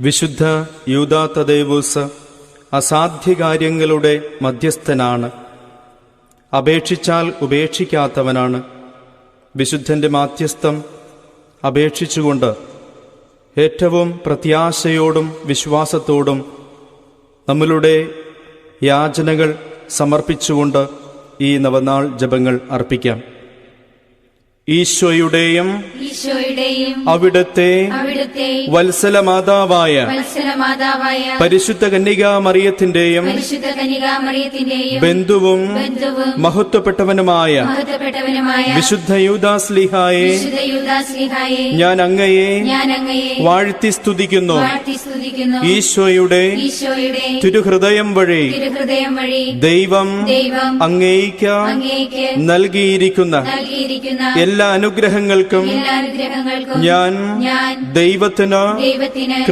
വിശുദ്ധ യൂദാ തദേവൂസ് അസാധ്യകാര്യങ്ങളുടെ മധ്യസ്ഥനാണ്. അപേക്ഷിച്ചാൽ ഉപേക്ഷിക്കാത്തവനാണ്. വിശുദ്ധന്റെ മാധ്യസ്ഥം അപേക്ഷിച്ചുകൊണ്ട് ഏറ്റവും പ്രത്യാശയോടും വിശ്വാസത്തോടും നമ്മളുടെ യാചനകൾ സമർപ്പിച്ചുകൊണ്ട് ഈ നവനാൾ ജപങ്ങൾ അർപ്പിക്കാം. ഈശോയുടെയും അവിടുത്തെ വത്സലമാതാവായ പരിശുദ്ധ കന്യകാ മറിയത്തിന്റെയും ബന്ധുവും മഹത്വപ്പെട്ടവനുമായ വിശുദ്ധ യൂദാസ്ലീഹായെ ഞാൻ അങ്ങയെ വാഴ്ത്തി സ്തുതിക്കുന്നു. ഈശോയുടെ തിരുഹൃദയം വഴി ദൈവം അങ്ങേയ്ക്ക് നൽകിയിരിക്കുന്ന എല്ലാ അനുഗ്രഹങ്ങൾക്കും ഞാൻ ദൈവത്തിന്